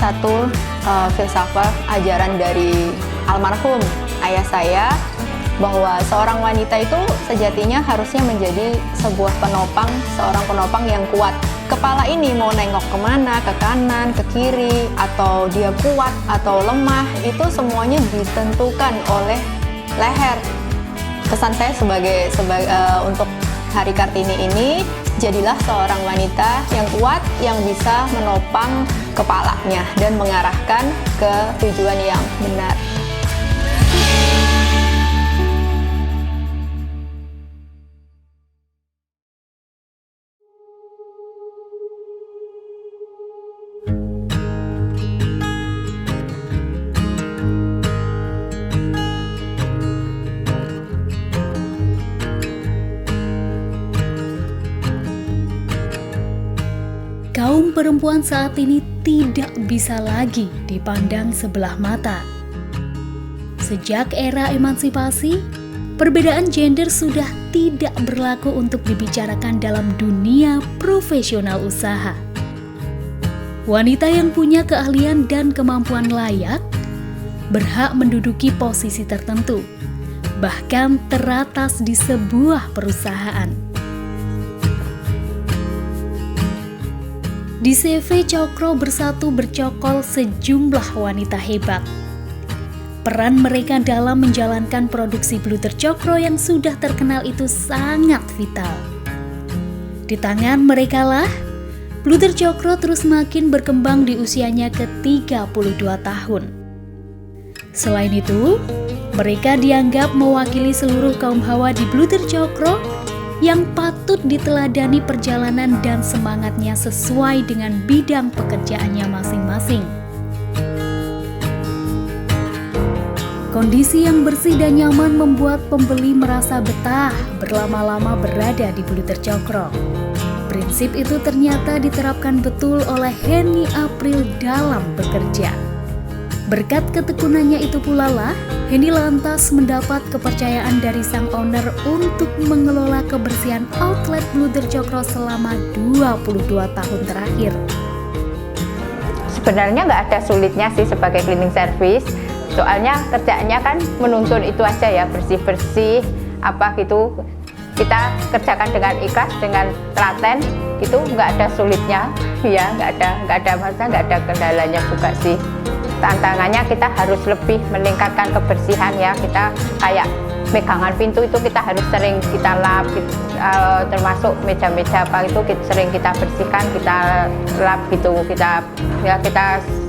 satu filsafat ajaran dari almarhum ayah saya, bahwa seorang wanita itu sejatinya harusnya menjadi seorang penopang yang kuat. Kepala ini mau nengok kemana, ke kanan, ke kiri, atau dia kuat atau lemah, itu semuanya ditentukan oleh leher. Pesan saya untuk Hari Kartini ini, jadilah seorang wanita yang kuat, yang bisa menopang kepalanya dan mengarahkan ke tujuan yang benar. Kaum perempuan saat ini tidak bisa lagi dipandang sebelah mata. Sejak era emansipasi, perbedaan gender sudah tidak berlaku untuk dibicarakan dalam dunia profesional usaha. Wanita yang punya keahlian dan kemampuan layak berhak menduduki posisi tertentu, bahkan teratas di sebuah perusahaan. Di CV Cokro Bersatu bercokol sejumlah wanita hebat. Peran mereka dalam menjalankan produksi Bluder Cokro yang sudah terkenal itu sangat vital. Di tangan mereka lah, Bluder Cokro terus makin berkembang di usianya ke-32 tahun. Selain itu, mereka dianggap mewakili seluruh kaum hawa di Bluder Cokro yang patut diteladani perjalanan dan semangatnya sesuai dengan bidang pekerjaannya masing-masing. Kondisi yang bersih dan nyaman membuat pembeli merasa betah berlama-lama berada di Bluder Cokro. Prinsip itu ternyata diterapkan betul oleh Henny April dalam bekerja. Berkat ketekunannya itu pula lah, Henny lantas mendapat kepercayaan dari sang owner untuk mengelola kebersihan outlet Bluder Cokro selama 22 tahun terakhir. Sebenarnya nggak ada sulitnya sih sebagai cleaning service, soalnya kerjaannya kan menuntun itu aja ya, bersih-bersih, apa gitu. Kita kerjakan dengan ikhlas, dengan telaten, gitu nggak ada sulitnya, ya nggak ada masalah, nggak ada kendalanya juga sih. Tantangannya kita harus lebih meningkatkan kebersihan ya, kita kayak pegangan pintu itu kita harus sering kita lap, termasuk meja-meja apa itu sering kita bersihkan, kita lap gitu, kita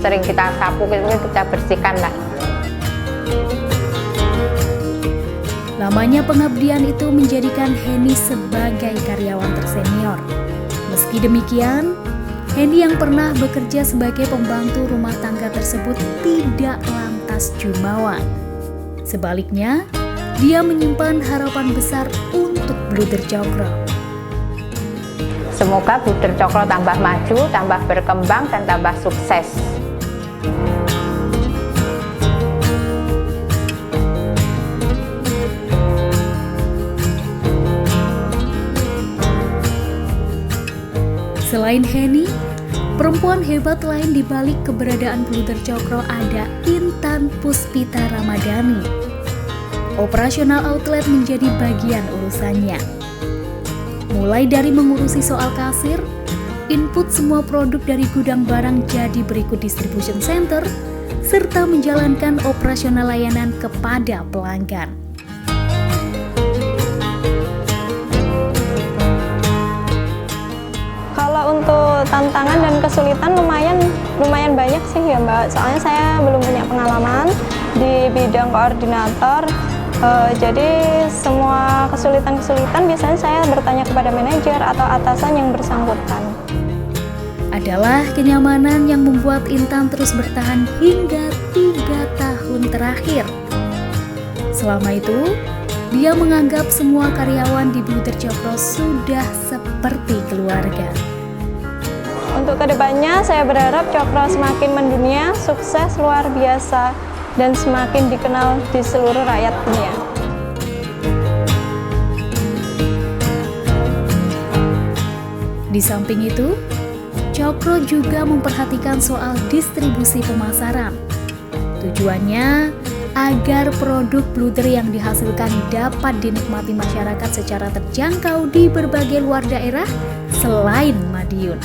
sering kita sapu gitu, kita bersihkan lah. Lamanya pengabdian itu menjadikan Henny sebagai karyawan tersenior. Meski demikian, Henny yang pernah bekerja sebagai pembantu rumah tangga tersebut tidak lantas jumawa. Sebaliknya, dia menyimpan harapan besar untuk Bluder Cokro. Semoga Bluder Cokro tambah maju, tambah berkembang, dan tambah sukses. Selain Henny, perempuan hebat lain di balik keberadaan Bluder Cokro ada Intan Puspita Ramadhani. Operasional outlet menjadi bagian urusannya. Mulai dari mengurusi soal kasir, input semua produk dari gudang barang jadi berikut distribution center, serta menjalankan operasional layanan kepada pelanggan. Untuk tantangan dan kesulitan lumayan banyak sih ya Mbak, soalnya saya belum punya pengalaman di bidang koordinator, jadi semua kesulitan biasanya saya bertanya kepada manajer atau atasan yang bersangkutan. Adalah kenyamanan yang membuat Intan terus bertahan hingga 3 tahun terakhir. Selama itu, dia menganggap semua karyawan di Bluder Cokro sudah seperti keluarga. Untuk kedepannya saya berharap Cokro semakin mendunia, sukses luar biasa, dan semakin dikenal di seluruh rakyat dunia. Di samping itu, Cokro juga memperhatikan soal distribusi pemasaran. Tujuannya agar produk bluder yang dihasilkan dapat dinikmati masyarakat secara terjangkau di berbagai luar daerah selain Madiun.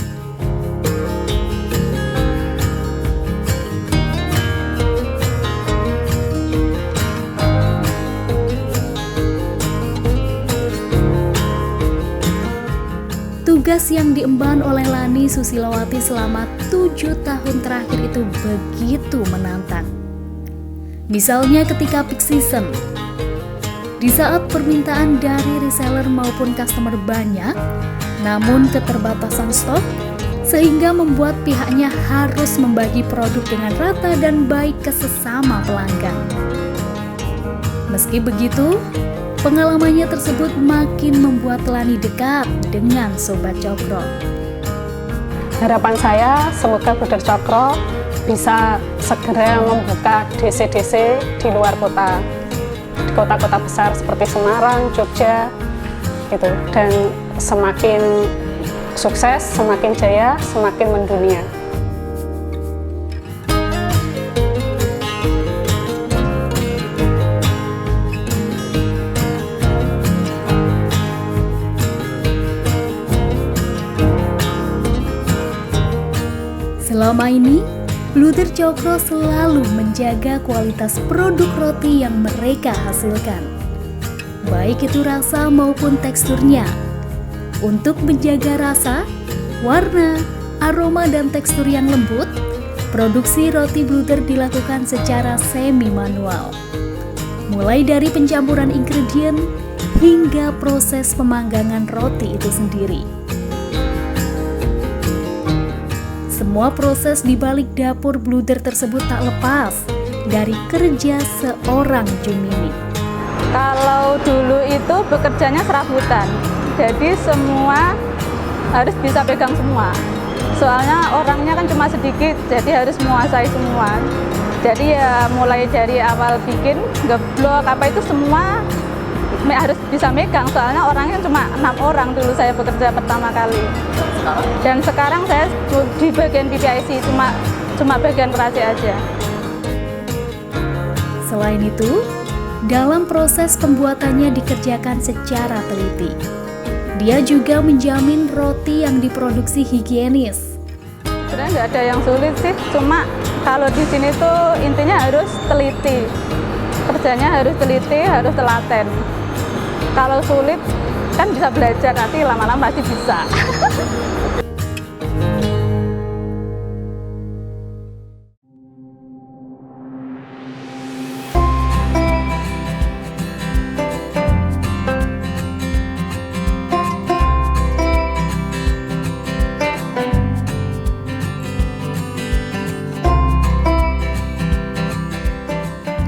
Tugas yang diemban oleh Lani Susilowati selama 7 tahun terakhir itu begitu menantang. Misalnya ketika peak season, di saat permintaan dari reseller maupun customer banyak, namun keterbatasan stok, sehingga membuat pihaknya harus membagi produk dengan rata dan baik ke sesama pelanggan. Meski begitu, pengalamannya tersebut makin membuat Lani dekat dengan Sobat Cokro. Harapan saya semoga Bluder Cokro bisa segera membuka DC-DC di luar kota, di kota-kota besar seperti Semarang, Jogja, gitu. Dan semakin sukses, semakin jaya, semakin mendunia. Selama ini, Bluder Cokro selalu menjaga kualitas produk roti yang mereka hasilkan, baik itu rasa maupun teksturnya. Untuk menjaga rasa, warna, aroma, dan tekstur yang lembut, produksi roti bluder dilakukan secara semi-manual. Mulai dari pencampuran ingredient hingga proses pemanggangan roti itu sendiri. Semua proses di balik dapur bluder tersebut tak lepas dari kerja seorang Jumini. Kalau dulu itu bekerjanya serabutan, jadi semua harus bisa pegang semua. Soalnya orangnya kan cuma sedikit, jadi harus menguasai semua. Jadi ya mulai dari awal bikin, geblok, apa itu semua harus bisa megang. Soalnya orangnya cuma 6 orang dulu saya bekerja pertama kali. Dan sekarang saya di bagian PPIC, cuma bagian kerasi aja. Selain itu, dalam proses pembuatannya dikerjakan secara teliti. Dia juga menjamin roti yang diproduksi higienis. Sebenarnya nggak ada yang sulit sih, cuma kalau di sini tuh intinya harus teliti. Kerjanya harus teliti, harus telaten. Kalau sulit kan bisa belajar, nanti lama-lama pasti bisa.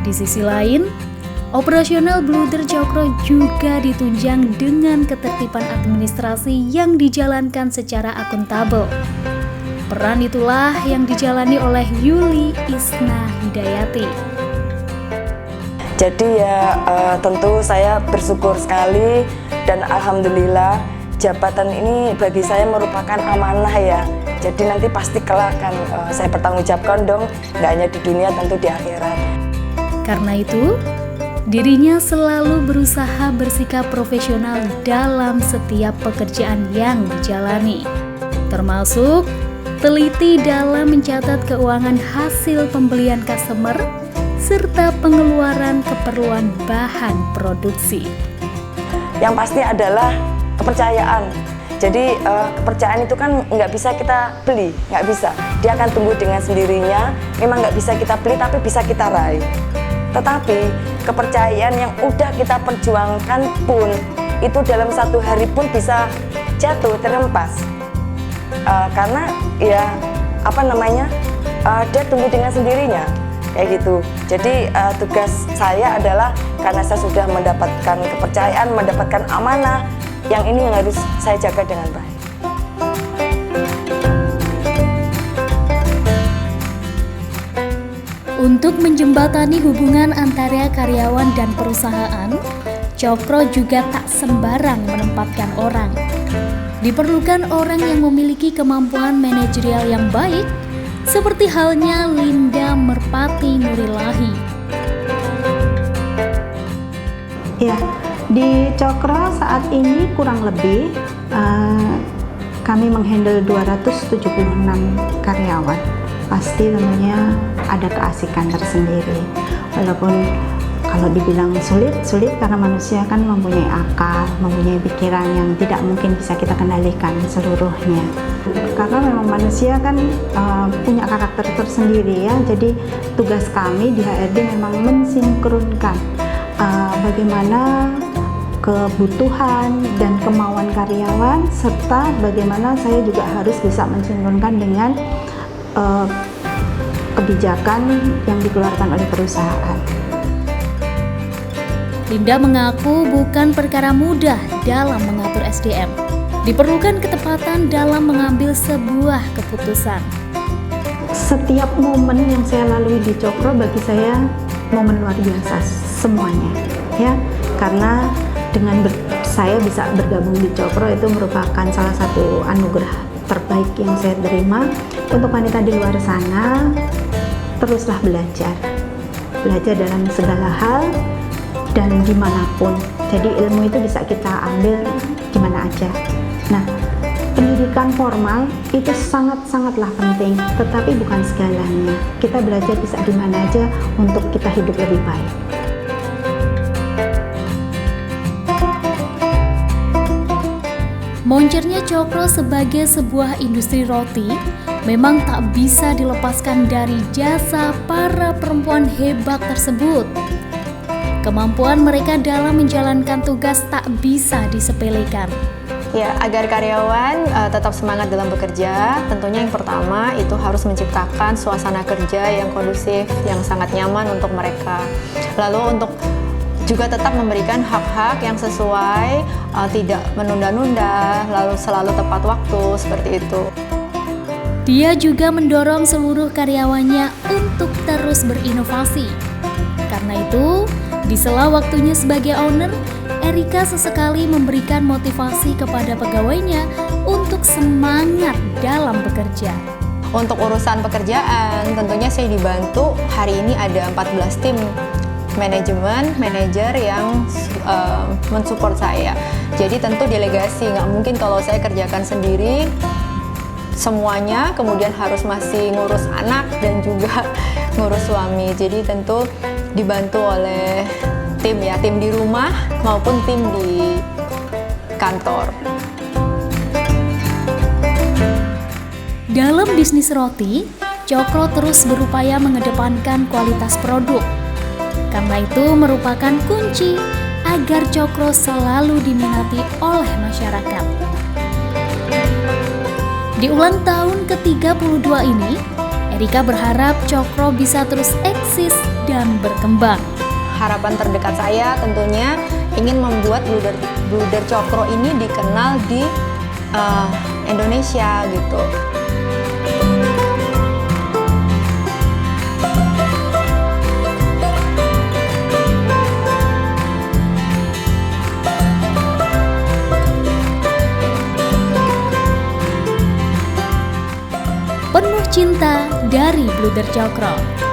Di sisi lain, operasional Bluder Cokro juga ditunjang dengan ketertiban administrasi yang dijalankan secara akuntabel. Peran itulah yang dijalani oleh Yuli Isna Hidayati. Jadi ya tentu saya bersyukur sekali dan alhamdulillah jabatan ini bagi saya merupakan amanah ya. Jadi nanti pasti kelak akan saya pertanggungjawabkan dong, nggak hanya di dunia tentu di akhirat. Karena itu, dirinya selalu berusaha bersikap profesional dalam setiap pekerjaan yang dijalani, termasuk teliti dalam mencatat keuangan hasil pembelian customer serta pengeluaran keperluan bahan produksi. Yang pasti adalah kepercayaan. Jadi kepercayaan itu kan nggak bisa kita beli, nggak bisa. Dia akan tumbuh dengan sendirinya. Memang nggak bisa kita beli, tapi bisa kita raih. Tetapi kepercayaan yang udah kita perjuangkan pun itu dalam satu hari pun bisa jatuh, terhempas. Karena ya dia tumbuh dengan sendirinya kayak gitu. Jadi tugas saya adalah karena saya sudah mendapatkan kepercayaan, mendapatkan amanah, yang ini yang harus saya jaga dengan baik. Untuk menjembatani hubungan antara karyawan dan perusahaan, Cokro juga tak sembarang menempatkan orang. Diperlukan orang yang memiliki kemampuan manajerial yang baik, seperti halnya Linda Merpati Nurilahi. Ya, di Cokro saat ini kurang lebih kami menghandle 276 karyawan. Pasti tentunya ada keasikan tersendiri. Walaupun kalau dibilang sulit karena manusia kan mempunyai akal, mempunyai pikiran yang tidak mungkin bisa kita kendalikan seluruhnya. Karena memang manusia kan punya karakter tersendiri ya. Jadi tugas kami di HRD memang mensinkronkan bagaimana kebutuhan dan kemauan karyawan, serta bagaimana saya juga harus bisa mensinkronkan dengan kebijakan yang dikeluarkan oleh perusahaan. Linda mengaku bukan perkara mudah dalam mengatur SDM. Diperlukan ketepatan dalam mengambil sebuah keputusan. Setiap momen yang saya lalui di Cokro bagi saya momen luar biasa semuanya, ya. Karena dengan saya bisa bergabung di Cokro itu merupakan salah satu anugerah terbaik yang saya terima. Untuk wanita di luar sana, teruslah belajar dalam segala hal dan dimanapun. Jadi ilmu itu bisa kita ambil gimana aja. Nah, pendidikan formal itu sangat-sangatlah penting, tetapi bukan segalanya. Kita belajar bisa di mana aja untuk kita hidup lebih baik. Moncernya Cokro sebagai sebuah industri roti memang tak bisa dilepaskan dari jasa para perempuan hebat tersebut. Kemampuan mereka dalam menjalankan tugas tak bisa disepelekan. Ya, agar karyawan tetap semangat dalam bekerja, tentunya yang pertama itu harus menciptakan suasana kerja yang kondusif, yang sangat nyaman untuk mereka. Lalu untuk juga tetap memberikan hak-hak yang sesuai, tidak menunda-nunda, lalu selalu tepat waktu, seperti itu. Dia juga mendorong seluruh karyawannya untuk terus berinovasi. Karena itu, di sela waktunya sebagai owner, Erika sesekali memberikan motivasi kepada pegawainya untuk semangat dalam bekerja. Untuk urusan pekerjaan, tentunya saya dibantu, hari ini ada 14 tim manajer yang mensupport saya. Jadi tentu delegasi, nggak mungkin kalau saya kerjakan sendiri semuanya, kemudian harus masih ngurus anak dan juga ngurus suami. Jadi tentu dibantu oleh tim di rumah maupun tim di kantor. Dalam bisnis roti, Cokro terus berupaya mengedepankan kualitas produk. Karena itu merupakan kunci agar Cokro selalu diminati oleh masyarakat. Di ulang tahun ke-32 ini, Erika berharap Cokro bisa terus eksis dan berkembang. Harapan terdekat saya tentunya ingin membuat Bluder Cokro ini dikenal di Indonesia gitu. Penuh cinta dari Bluder Cokro.